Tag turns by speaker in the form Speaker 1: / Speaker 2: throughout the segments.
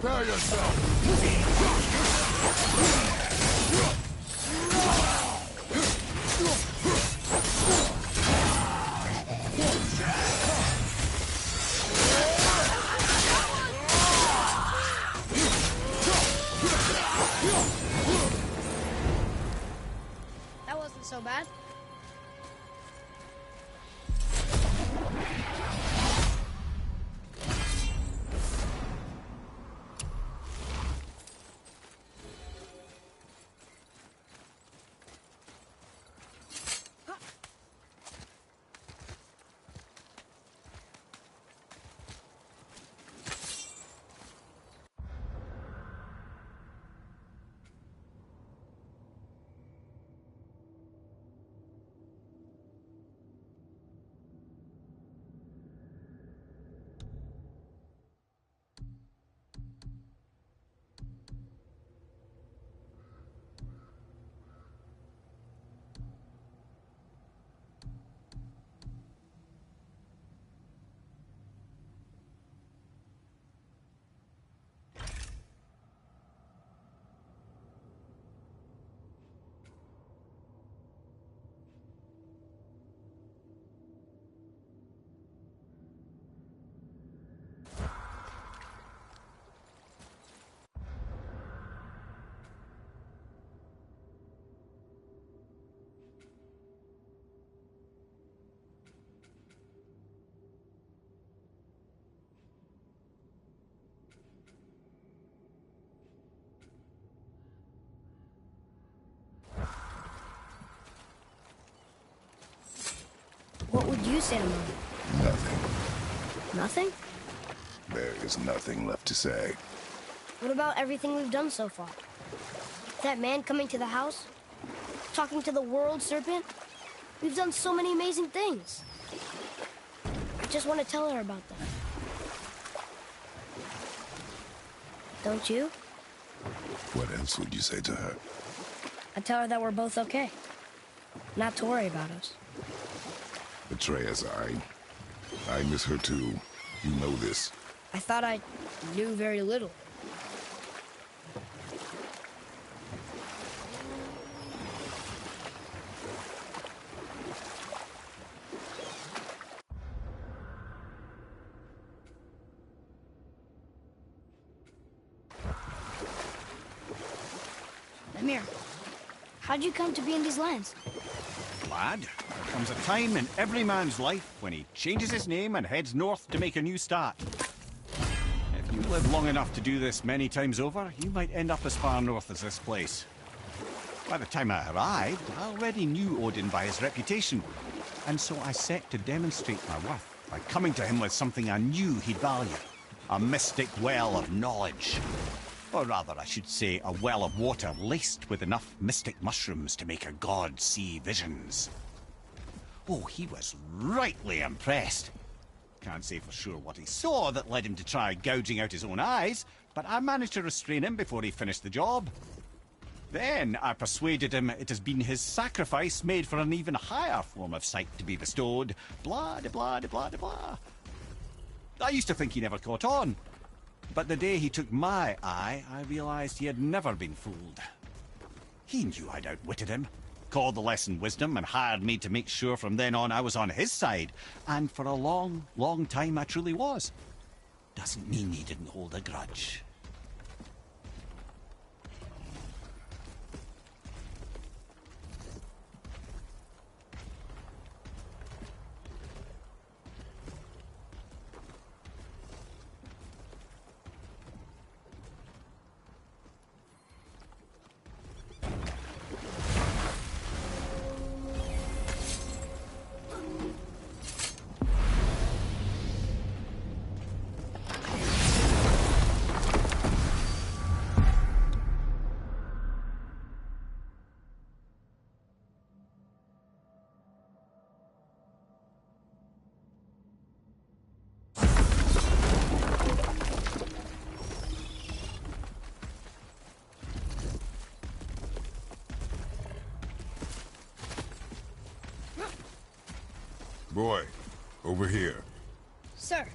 Speaker 1: Prepare yourself!
Speaker 2: That wasn't so bad. What would you say to Mom?
Speaker 1: Nothing.
Speaker 2: Nothing?
Speaker 1: There is nothing left to say.
Speaker 2: What about everything we've done so far? That man coming to the house? Talking to the world serpent? We've done so many amazing things. I just want to tell her about them. Don't you?
Speaker 1: What else would you say to her?
Speaker 2: I'd tell her that we're both okay. Not to worry about us.
Speaker 1: Atreus, I miss her too. You know this.
Speaker 2: I thought I knew very little. Mimir, how'd you come to be in these lands?
Speaker 3: Lad, there comes a time in every man's life when he changes his name and heads north to make a new start. If you live long enough to do this many times over, you might end up as far north as this place. By the time I arrived, I already knew Odin by his reputation, and so I set to demonstrate my worth by coming to him with something I knew he'd value. A mystic well of knowledge. Or rather, I should say, a well of water laced with enough mystic mushrooms to make a god see visions. Oh, he was rightly impressed. Can't say for sure what he saw that led him to try gouging out his own eyes, but I managed to restrain him before he finished the job. Then I persuaded him it has been his sacrifice made for an even higher form of sight to be bestowed. Blah, de blah, de blah, de blah. I used to think he never caught on. But the day he took my eye, I realized he had never been fooled. He knew I'd outwitted him, called the lesson wisdom, and hired me to make sure from then on I was on his side. And for a long, long time I truly was. Doesn't mean he didn't hold a grudge.
Speaker 1: Boy, over here.
Speaker 2: Sir.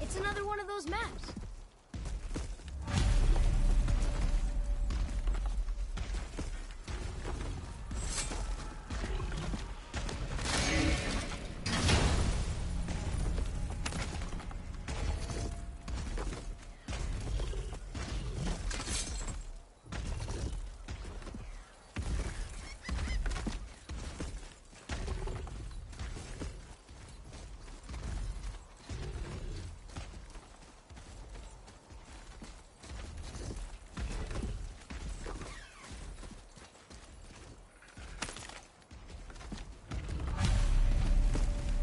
Speaker 2: It's another one of those maps.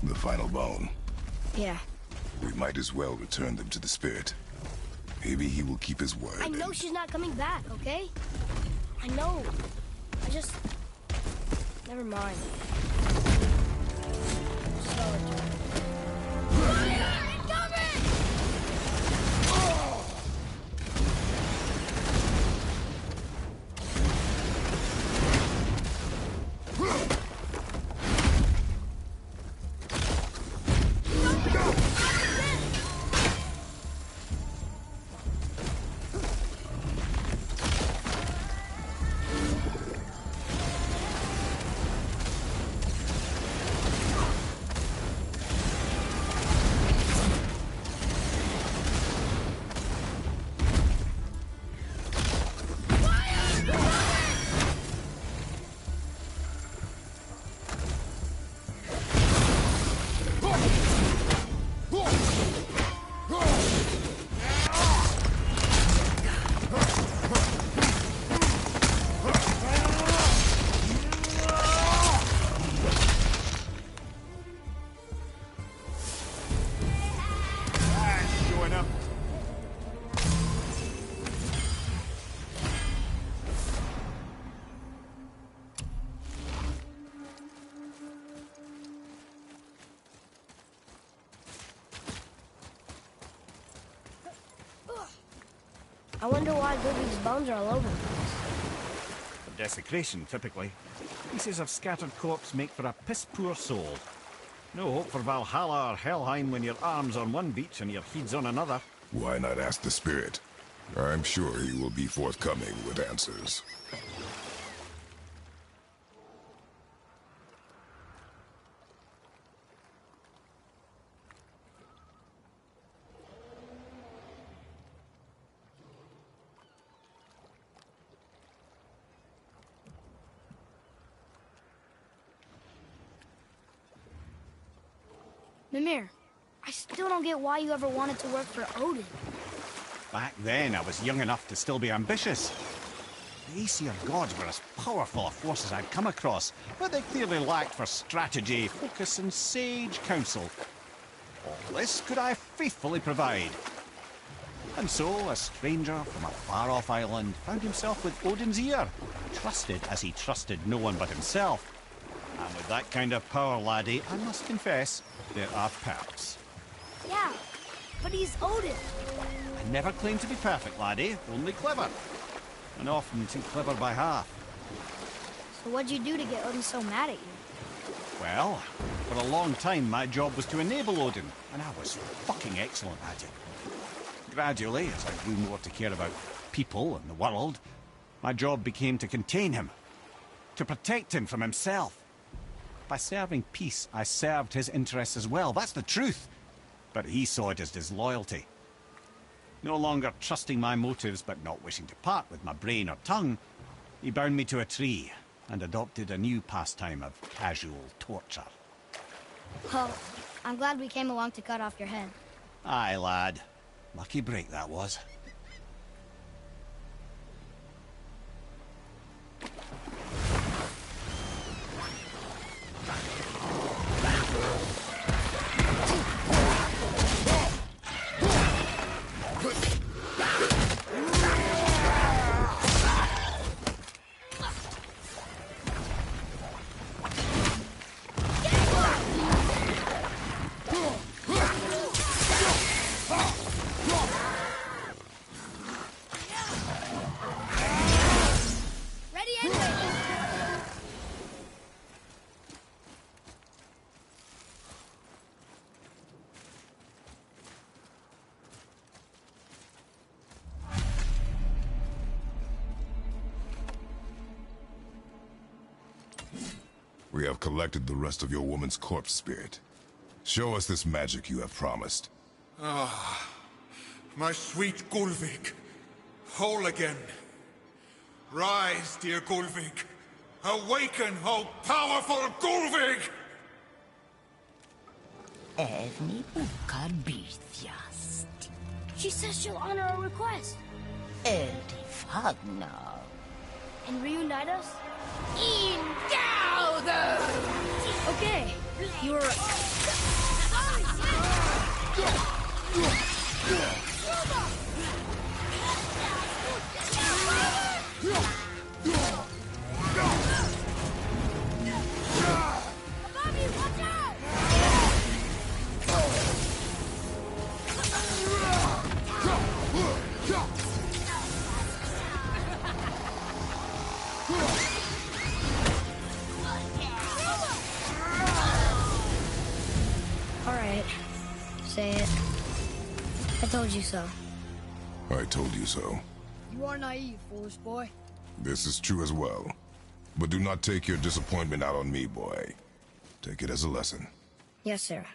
Speaker 1: The final bone.
Speaker 2: Yeah.
Speaker 1: We might as well return them to the spirit. Maybe he will keep his word.
Speaker 2: I know she's not coming back, okay? I know. I just... Never mind. Slow it down. I wonder why Ludwig's bones are all over the place.
Speaker 3: Desecration, typically. Pieces of scattered corpse make for a piss-poor soul. No hope for Valhalla or Helheim when your arm's on one beach and your head's on another.
Speaker 1: Why not ask the spirit? I'm sure he will be forthcoming with answers.
Speaker 2: Mimir, I still don't get why you ever wanted to work for Odin.
Speaker 3: Back then, I was young enough to still be ambitious. The Aesir gods were as powerful a force as I'd come across, but they clearly lacked for strategy, focus, and sage counsel. All this could I faithfully provide. And so, a stranger from a far-off island found himself with Odin's ear, trusted as he trusted no one but himself. And with that kind of power, laddie, I must confess, there are perks.
Speaker 2: Yeah, but he's Odin.
Speaker 3: I never claimed to be perfect, laddie, only clever. And often too clever by half.
Speaker 2: So what'd you do to get Odin so mad at you?
Speaker 3: Well, for a long time my job was to enable Odin, and I was fucking excellent at it. Gradually, as I grew more to care about people and the world, my job became to contain him, to protect him from himself. By serving peace, I served his interests as well, that's the truth. But he saw it as disloyalty. No longer trusting my motives, but not wishing to part with my brain or tongue, he bound me to a tree and adopted a new pastime of casual torture.
Speaker 2: Well, I'm glad we came along to cut off your head.
Speaker 3: Aye, lad. Lucky break that was.
Speaker 1: We have collected the rest of your woman's corpse spirit. Show us this magic you have promised.
Speaker 4: Ah, my sweet Gulvik. Whole again. Rise, dear Gulvik. Awaken, oh powerful Gulvik!
Speaker 5: Evni bukar bitjast.
Speaker 2: She says she'll honor our request.
Speaker 5: Eldi fagna.
Speaker 2: And reunite us?
Speaker 5: Indauder!
Speaker 2: Okay, you were right. All right, say it. I told you so.
Speaker 1: I told you so.
Speaker 2: You are naive, foolish boy.
Speaker 1: This is true as well. But do not take your disappointment out on me, boy. Take it as a lesson.
Speaker 2: Yes, sir.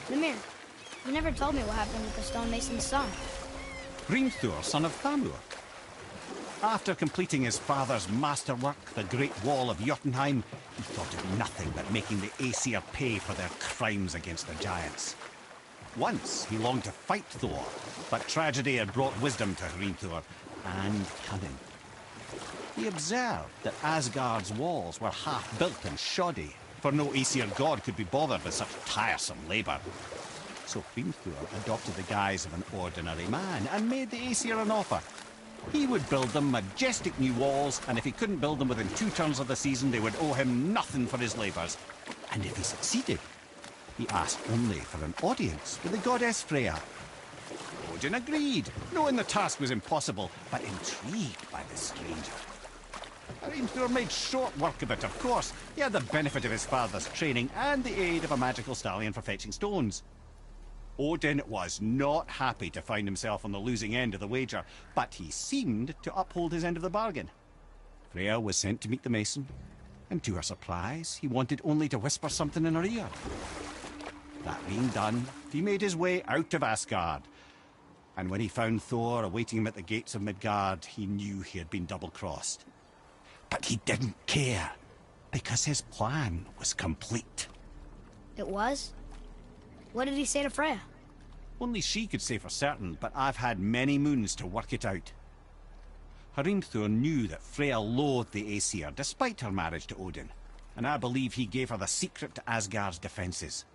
Speaker 2: Lemire, you never told me what happened with the stonemason's son.
Speaker 3: Hrimthur, son of Thamur. After completing his father's masterwork, the Great Wall of Jotunheim, he thought of nothing but making the Aesir pay for their crimes against the giants. Once he longed to fight Thor, but tragedy had brought wisdom to Hrimthur, and cunning. He observed that Asgard's walls were half-built and shoddy, for no Aesir god could be bothered with such tiresome labor. So Hrimthur adopted the guise of an ordinary man and made the Aesir an offer. He would build them majestic new walls, and if he couldn't build them within 2 turns of the season, they would owe him nothing for his labors. And if he succeeded, he asked only for an audience with the goddess Freya. Odin agreed, knowing the task was impossible, but intrigued by the stranger. Hrimthur made short work of it, of course. He had the benefit of his father's training and the aid of a magical stallion for fetching stones. Odin was not happy to find himself on the losing end of the wager, but he seemed to uphold his end of the bargain. Freya was sent to meet the mason, and to her surprise, he wanted only to whisper something in her ear. That being done, he made his way out of Asgard. And when he found Thor awaiting him at the gates of Midgard, he knew he had been double-crossed. But he didn't care, because his plan was complete.
Speaker 2: It was? What did he say to Freya?
Speaker 3: Only she could say for certain, but I've had many moons to work it out. Hrimthur knew that Freya loathed the Aesir, despite her marriage to Odin, and I believe he gave her the secret to Asgard's defences.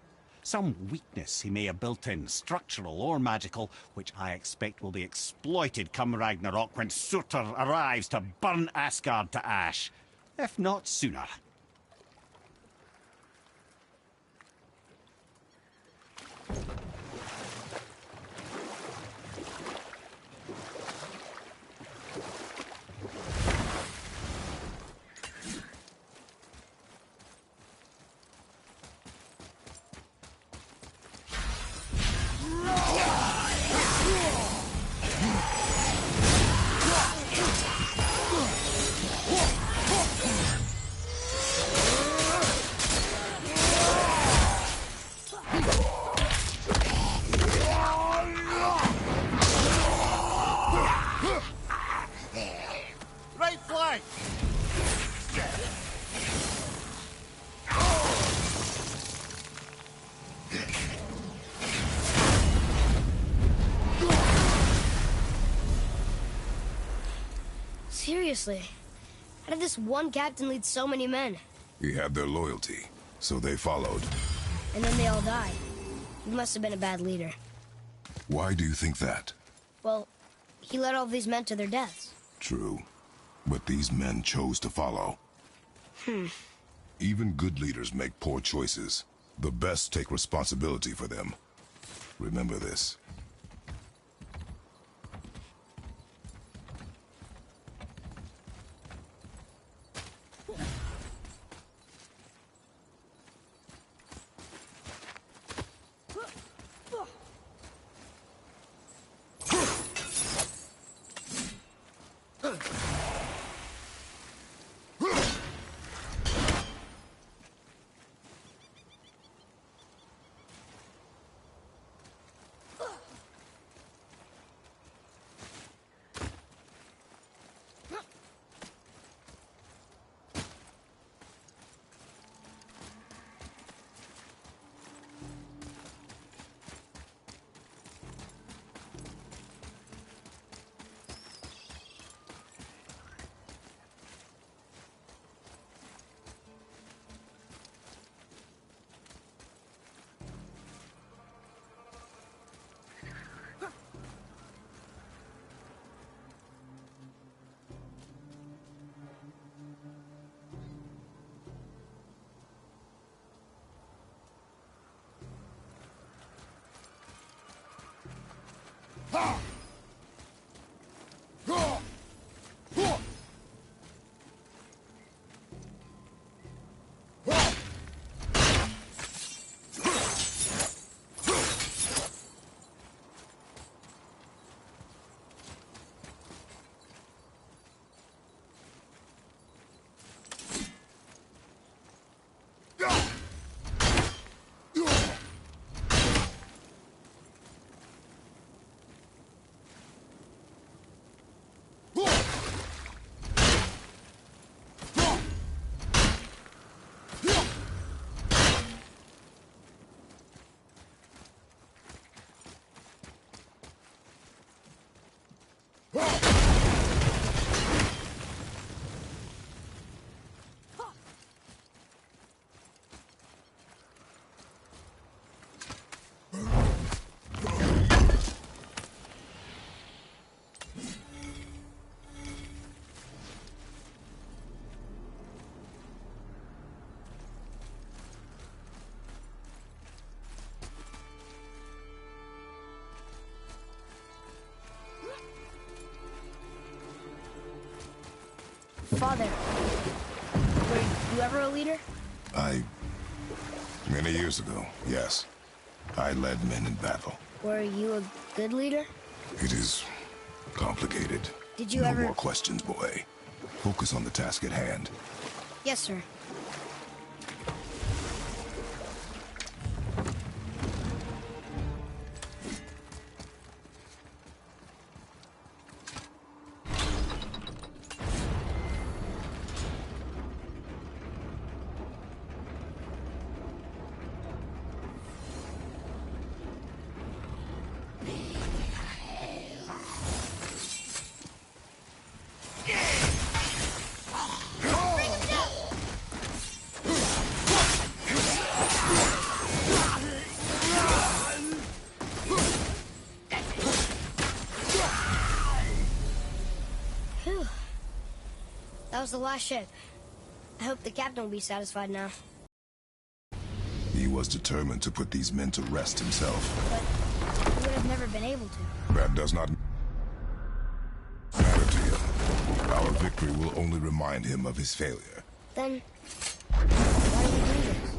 Speaker 3: Some weakness he may have built in, structural or magical, which I expect will be exploited come Ragnarok when Surtur arrives to burn Asgard to ash. if not sooner.
Speaker 6: Right flank!
Speaker 2: Seriously, how did this one captain lead so many men?
Speaker 1: He had their loyalty, so they followed.
Speaker 2: And then they all died. He must have been a bad leader.
Speaker 1: Why do you think that?
Speaker 2: Well, he led all these men to their deaths.
Speaker 1: True. But these men chose to follow. Even good leaders make poor choices. The best take responsibility for them. Remember this.
Speaker 2: Father, were you ever a leader?
Speaker 1: Many years ago, yes. I led men in battle.
Speaker 2: Were you a good leader?
Speaker 1: It is complicated.
Speaker 2: Did you
Speaker 1: no
Speaker 2: ever...
Speaker 1: more questions, boy. Focus on the task at hand.
Speaker 2: Yes, sir. That was the last ship. I hope the captain will be satisfied now.
Speaker 1: He was determined to put these men to rest himself.
Speaker 2: But he would have never been able to.
Speaker 1: That does not matter to him. Our victory will only remind him of his failure.
Speaker 2: Then, why do we do this?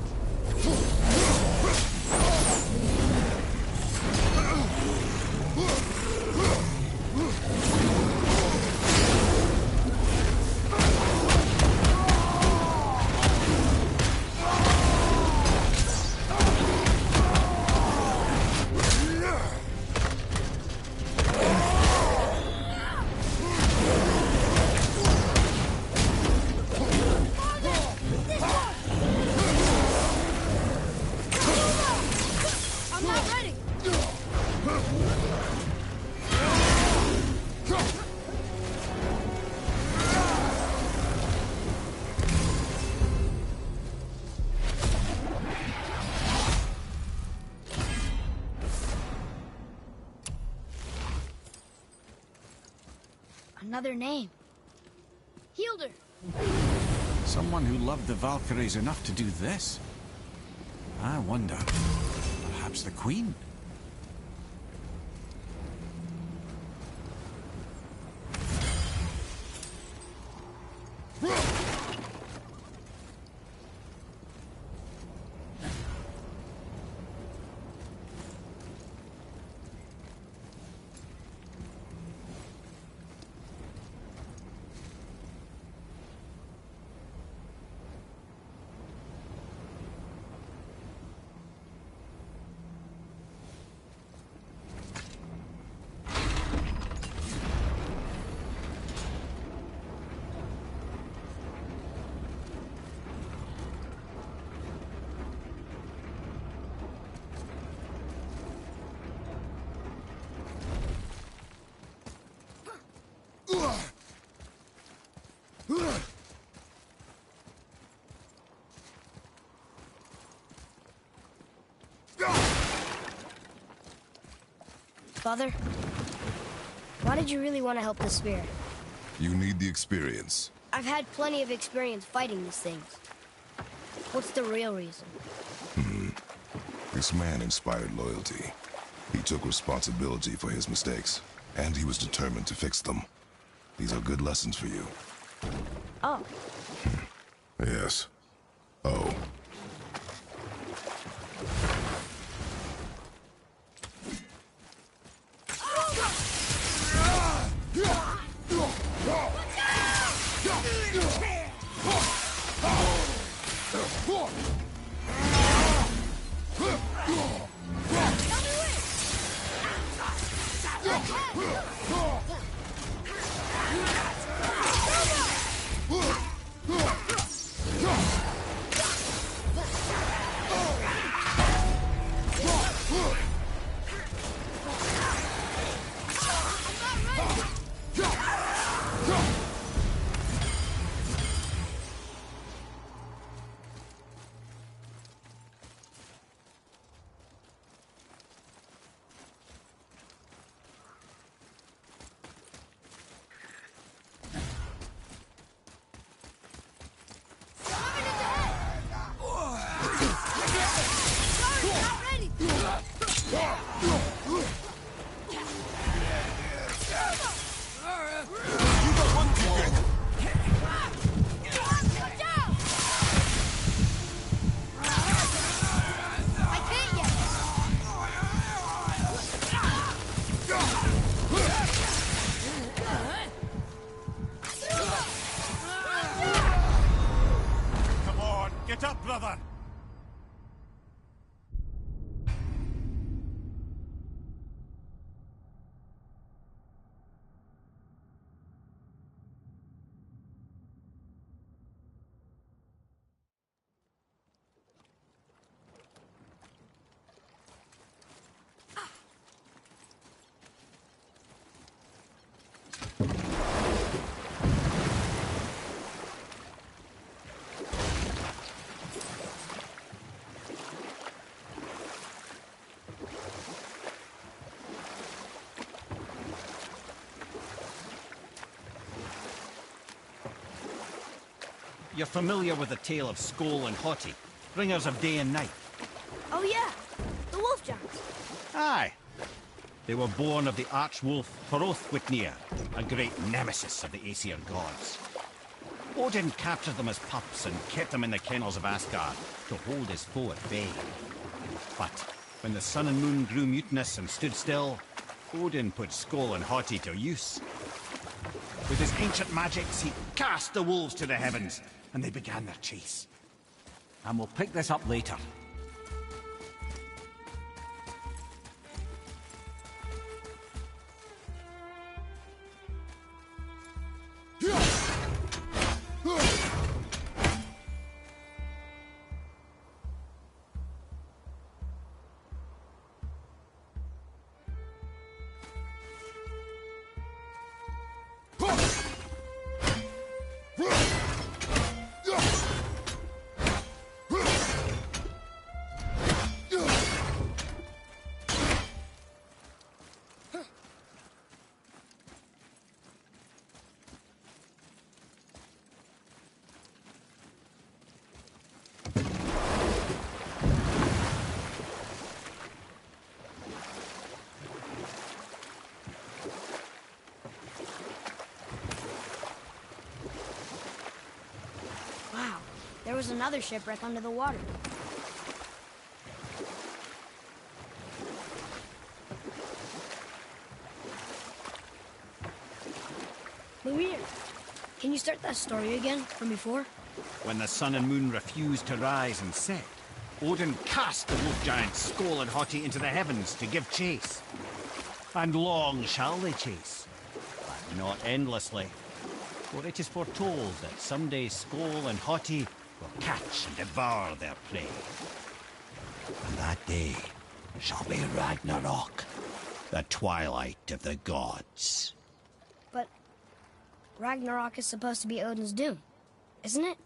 Speaker 2: I'm not ready! Another name. Hildur.
Speaker 3: Someone who loved the Valkyries enough to do this? I wonder. Perhaps the Queen?
Speaker 2: Father, why did you really want to help the Spear?
Speaker 1: You need the experience.
Speaker 2: I've had plenty of experience fighting these things. What's the real reason?
Speaker 1: This man inspired loyalty. He took responsibility for his mistakes, and he was determined to fix them. These are good lessons for you.
Speaker 2: Oh,
Speaker 1: Yes. Oh.
Speaker 3: Come on, get up, brother! You're familiar with the tale of Skoll and Hoti, bringers of day and night?
Speaker 2: Oh yeah, the wolf giants.
Speaker 3: Aye. They were born of the archwolf Hrothwitnir, a great nemesis of the Aesir gods. Odin captured them as pups and kept them in the kennels of Asgard to hold his foe at bay. But when the sun and moon grew mutinous and stood still, Odin put Skoll and Hoti to use. With his ancient magics, he cast the wolves to the heavens, and they began their chase. And we'll pick this up later.
Speaker 2: Wow, there was another shipwreck under the water. Lumir, can you start that story again from before?
Speaker 3: When the sun and moon refused to rise and set, Odin cast the wolf giants Skoll and Hoti into the heavens to give chase. And long shall they chase, but not endlessly. For it is foretold that someday Skoll and Hoti will catch and devour their prey. And that day shall be Ragnarok, the twilight of the gods.
Speaker 2: But Ragnarok is supposed to be Odin's doom, isn't it?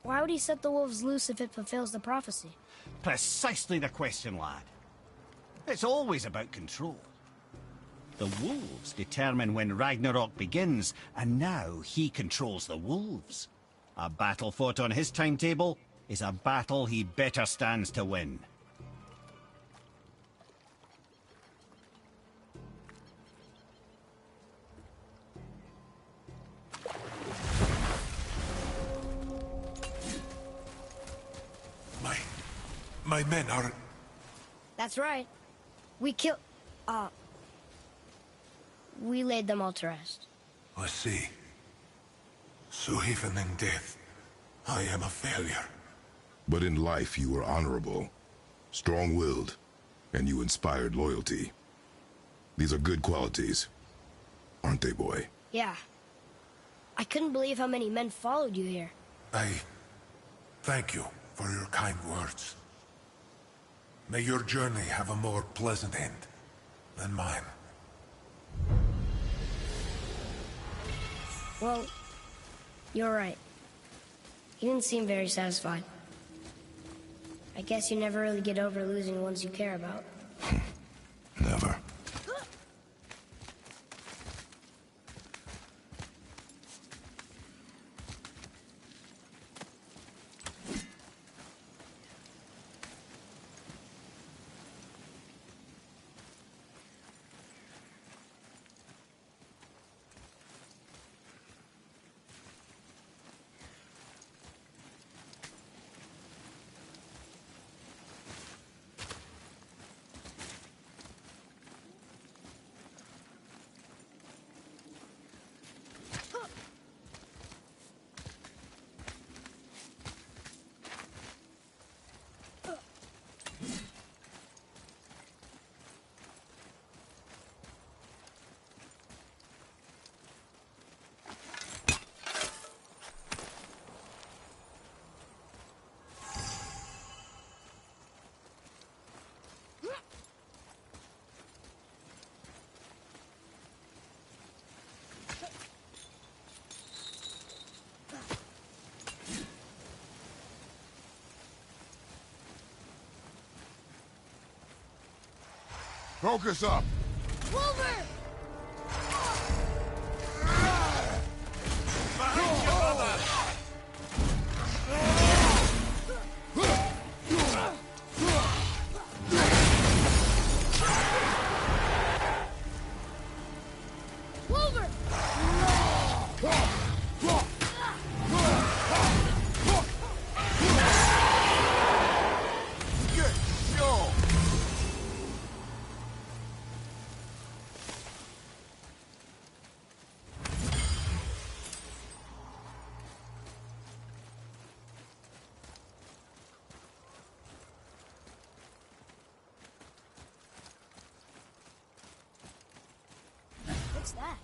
Speaker 2: Why would he set the wolves loose if it fulfills the prophecy?
Speaker 3: Precisely the question, lad. It's always about control. The wolves determine when Ragnarok begins, and now he controls the wolves. A battle fought on his timetable is a battle he better stands to win.
Speaker 4: My men are...
Speaker 2: That's right. We laid them all to rest.
Speaker 4: I see. So even in death, I am a failure.
Speaker 1: But in life you were honorable, strong-willed, and you inspired loyalty. These are good qualities, aren't they, boy?
Speaker 2: Yeah. I couldn't believe how many men followed you here.
Speaker 4: I thank you for your kind words. May your journey have a more pleasant end than mine.
Speaker 2: Well, you're right. You didn't seem very satisfied. I guess you never really get over losing the ones you care about.
Speaker 1: Never. Focus up!
Speaker 2: Wolver!
Speaker 4: Behind you, brother!
Speaker 2: that?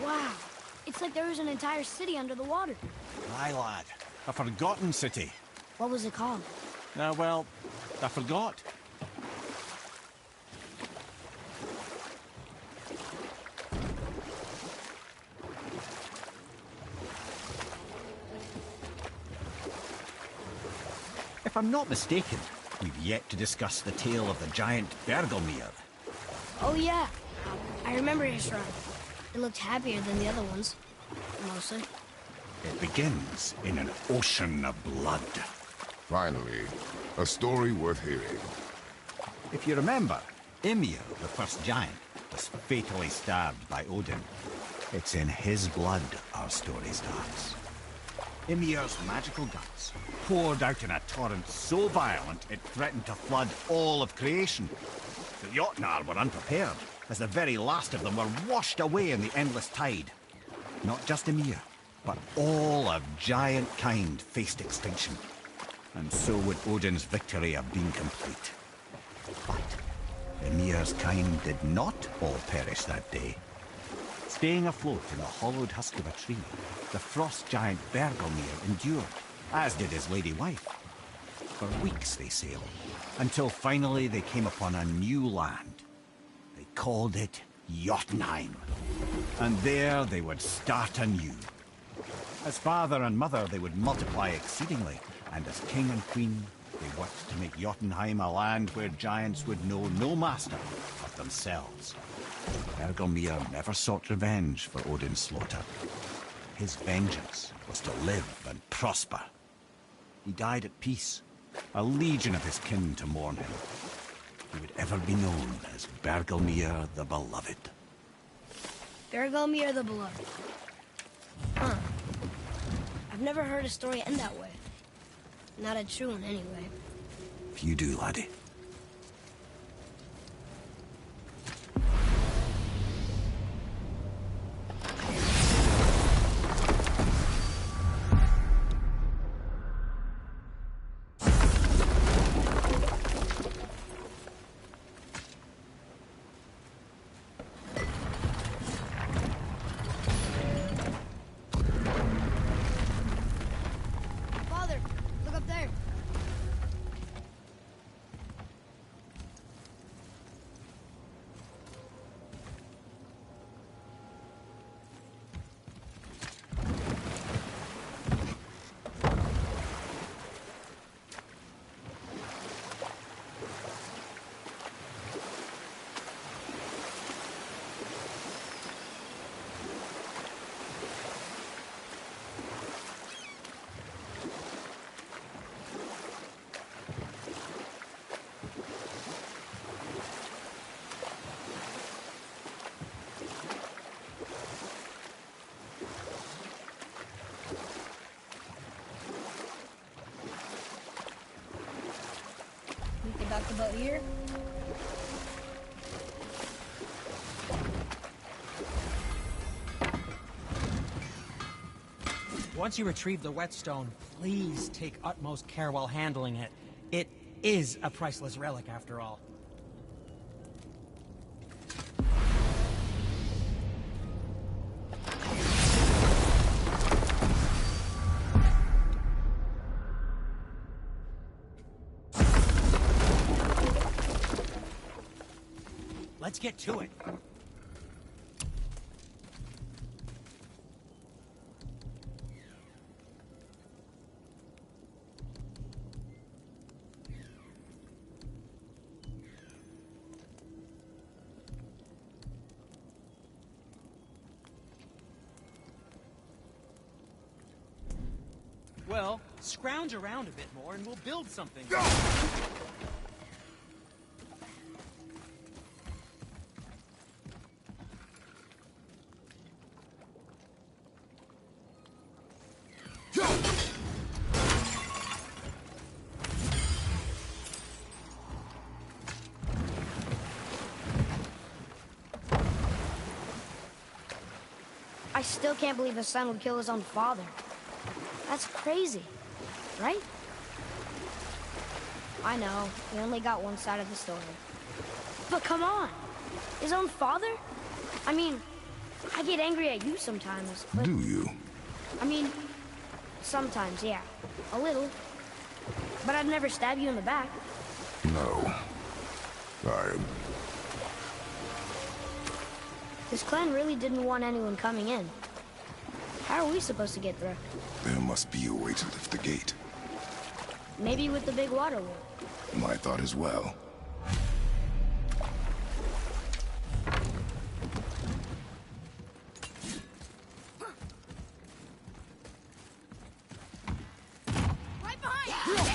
Speaker 2: Wow. It's like there was an entire city under the water.
Speaker 3: Aye, lad. A forgotten city.
Speaker 2: What was it called?
Speaker 3: Well, I forgot. If I'm not mistaken, we've yet to discuss the tale of the giant Bergelmir.
Speaker 2: Oh, yeah. I remember his shrine. It looked happier than the other ones. Mostly.
Speaker 3: It begins in an ocean of blood.
Speaker 1: Finally, a story worth hearing.
Speaker 3: If you remember, Ymir, the first giant, was fatally stabbed by Odin. It's in his blood our story starts. Ymir's magical guts poured out in a torrent so violent it threatened to flood all of creation. The Jotnar were unprepared, as the very last of them were washed away in the endless tide. Not just Ymir, but all of giant kind faced extinction. And so would Odin's victory have been complete. But Ymir's kind did not all perish that day. Staying afloat in the hollowed husk of a tree, the frost giant Bergelmir endured, as did his lady wife. For weeks they sailed, until finally they came upon a new land. They called it Jotunheim. And there they would start anew. As father and mother they would multiply exceedingly, and as king and queen they worked to make Jotunheim a land where giants would know no master but themselves. Bergelmir never sought revenge for Odin's slaughter. His vengeance was to live and prosper. He died at peace, a legion of his kin to mourn him. He would ever be known as Bergelmir the Beloved.
Speaker 2: Bergelmir the Beloved. Huh. I've never heard a story end that way. Not a true one, anyway.
Speaker 3: If you do, laddie.
Speaker 2: Father, look up there. We can dock the boat here.
Speaker 6: Once you retrieve the whetstone, please take utmost care while handling it. It is a priceless relic, after all. Let's get to it. Well, scrounge around a bit more and we'll build something.
Speaker 2: I still can't believe his son would kill his own father. That's crazy, right? I know, we only got one side of the story. But come on, his own father? I mean, I get angry at you sometimes, but...
Speaker 1: Do you?
Speaker 2: I mean, sometimes, yeah. A little. But I'd never stab you in the back.
Speaker 1: No.
Speaker 2: This clan really didn't want anyone coming in. How are we supposed to get through?
Speaker 1: There must be a way to lift the gate.
Speaker 2: Maybe with the big water wheel.
Speaker 1: My thought as well.
Speaker 2: Right behind you!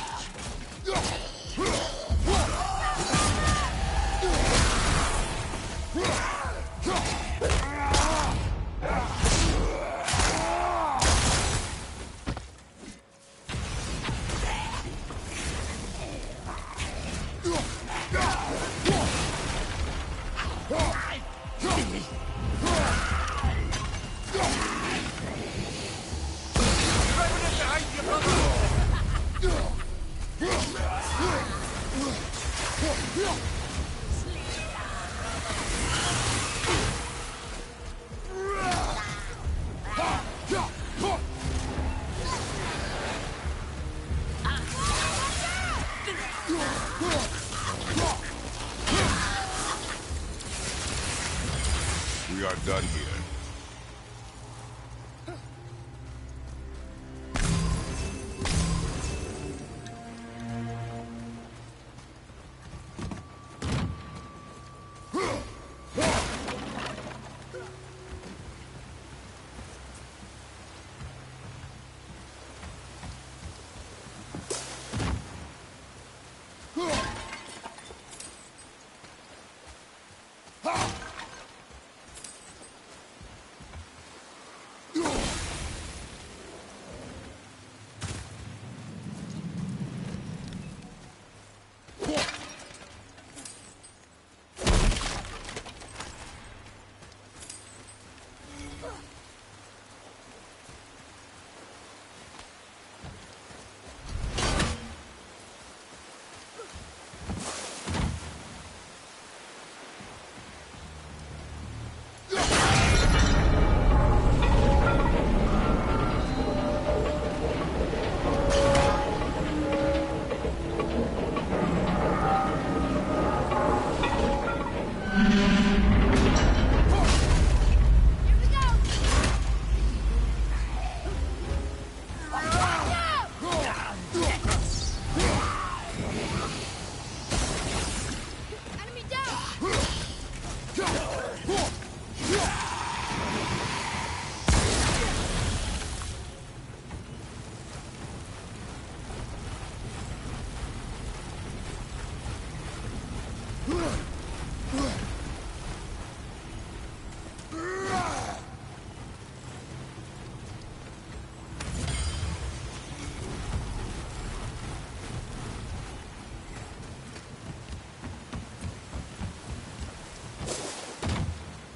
Speaker 1: We are done here.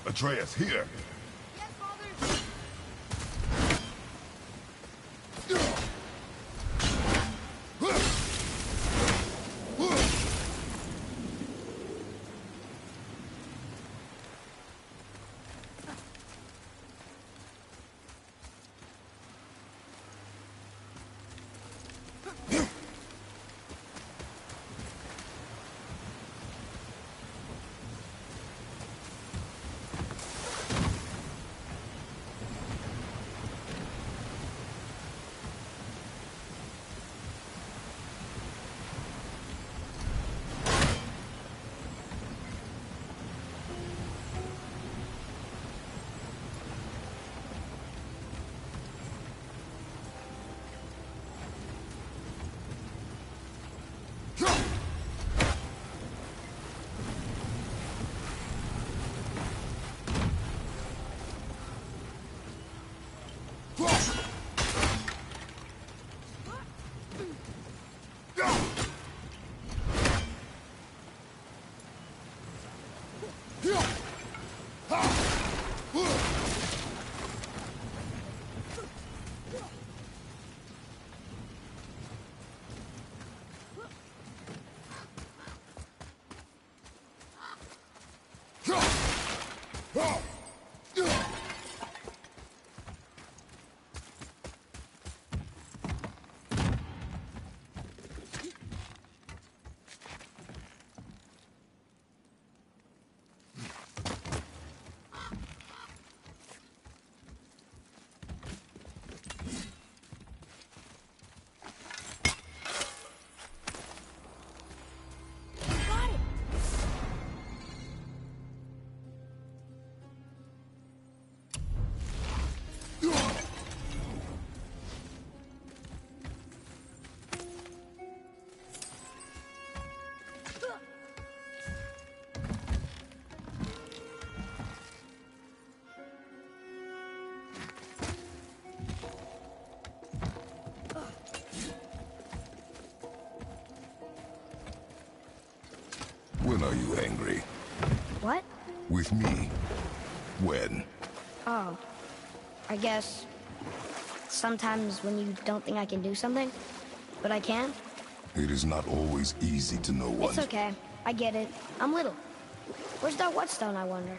Speaker 1: Atreus, here!
Speaker 2: Yes, Father!
Speaker 1: When are you angry?
Speaker 2: What?
Speaker 1: With me? When?
Speaker 2: Oh, I guess sometimes when you don't think I can do something, but I can.
Speaker 1: It is not always easy to know what...
Speaker 2: It's okay. I get it. I'm little. Where's that whetstone, I wonder?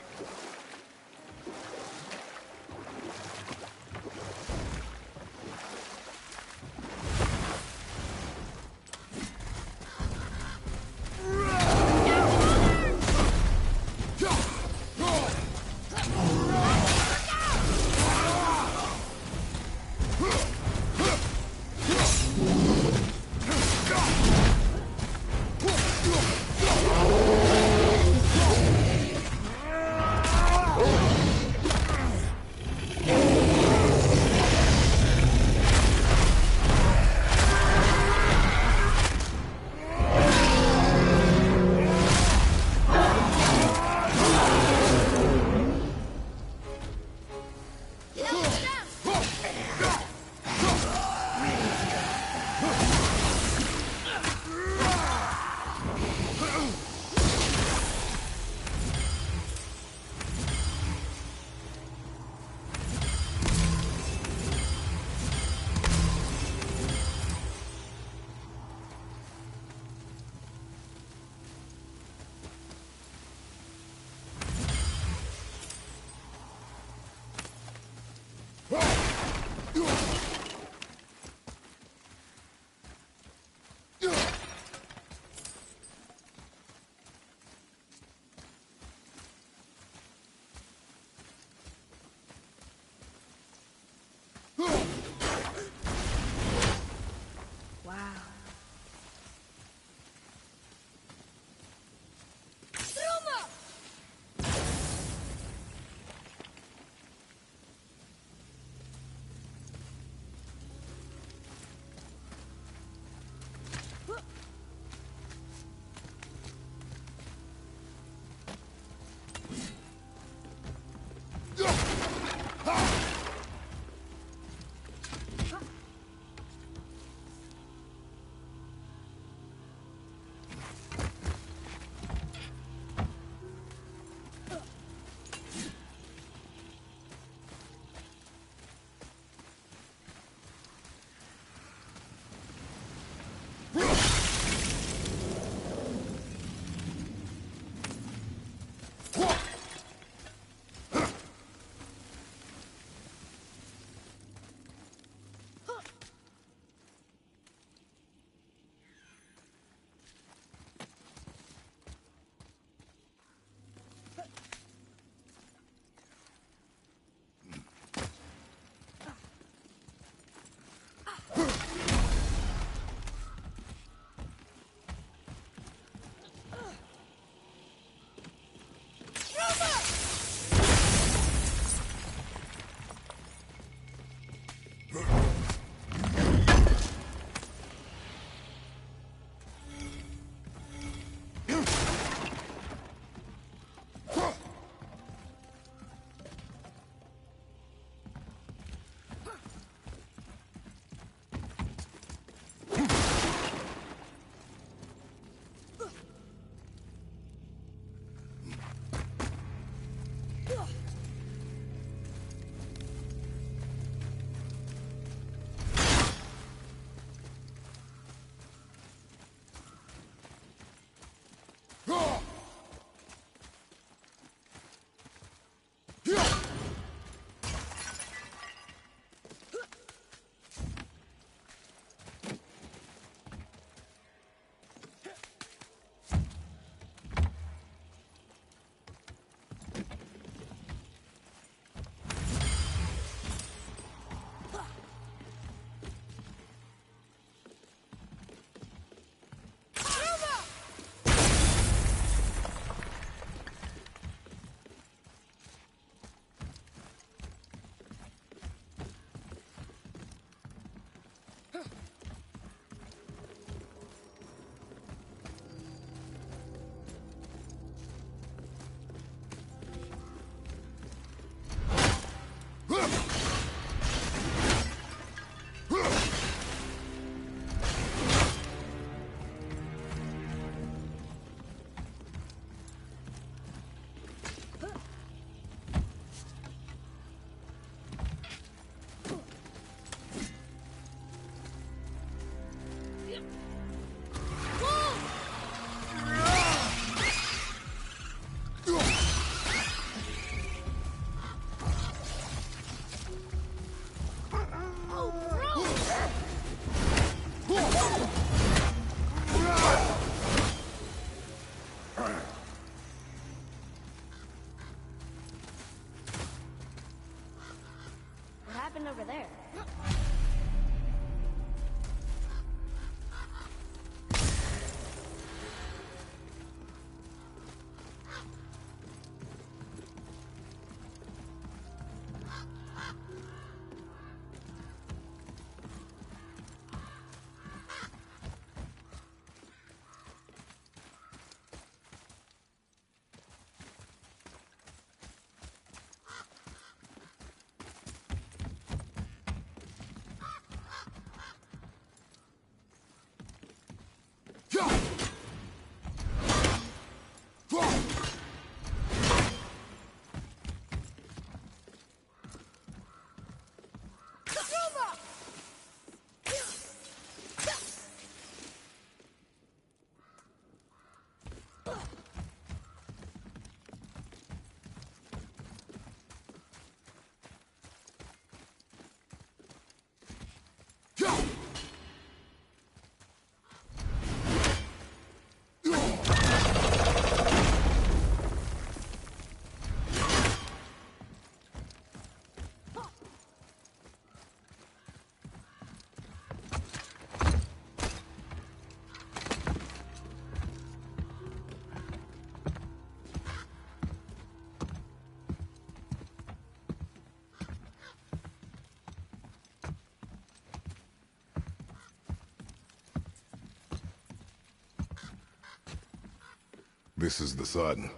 Speaker 1: This is the sun.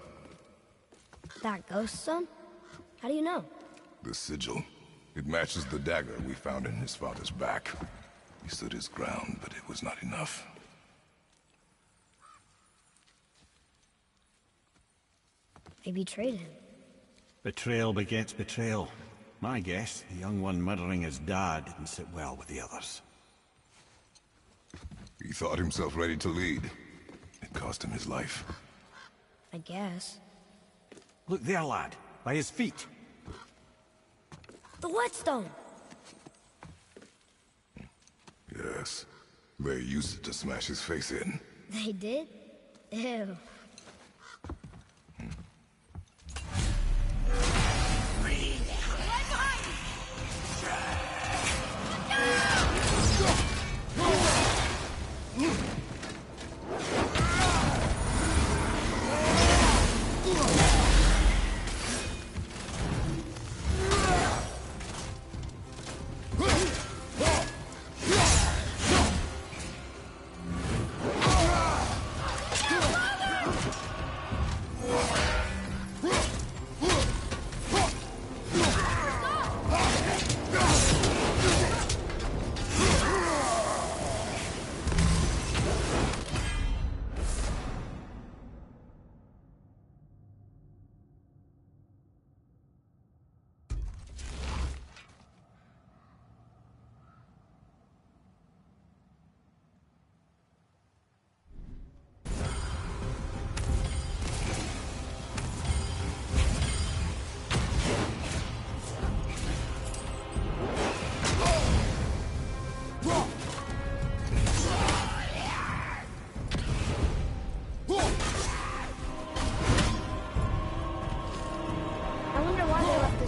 Speaker 2: That ghost son? How do you know?
Speaker 1: The sigil. It matches the dagger we found in his father's back. He stood his ground, but it was not enough.
Speaker 2: They betrayed him.
Speaker 3: Betrayal begets betrayal. My guess, the young one murdering his dad didn't sit well with the others.
Speaker 1: He thought himself ready to lead. It cost him his life.
Speaker 2: I guess.
Speaker 3: Look there, lad. By his feet.
Speaker 2: The whetstone!
Speaker 1: Yes. They used it to smash his face in.
Speaker 2: They did? Ew.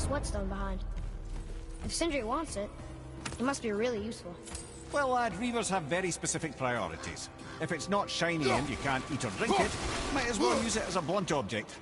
Speaker 2: Whetstone behind. If Sindri wants it, it must be really useful.
Speaker 3: Well, lad, reavers have very specific priorities. If it's not shiny and you can't eat or drink it, might as well use it as a blunt object.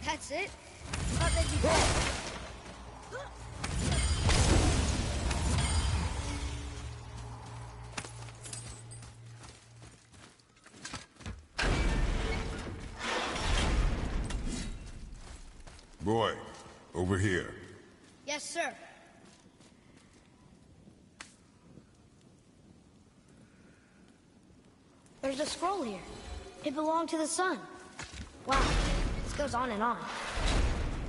Speaker 2: That's it? I thought they'd be dead.
Speaker 1: Boy, over here.
Speaker 2: Yes, sir. There's a scroll here. It belonged to the sun. Wow, this goes on and on.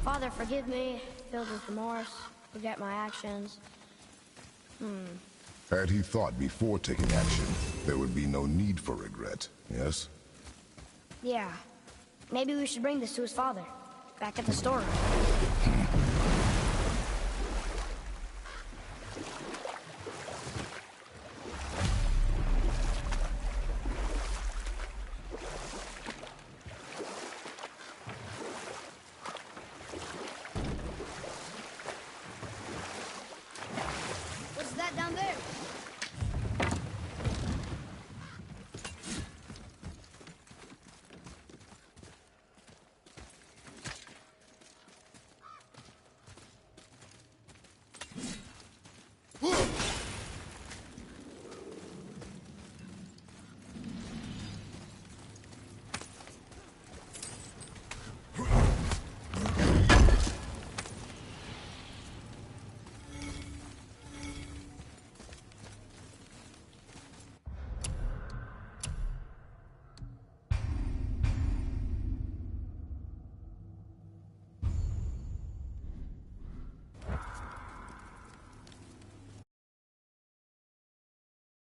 Speaker 2: Father, forgive me, filled with remorse, forget my actions.
Speaker 1: Had he thought before taking action, there would be no need for regret, yes?
Speaker 2: Yeah. Maybe we should bring this to his father. Back at the storeroom.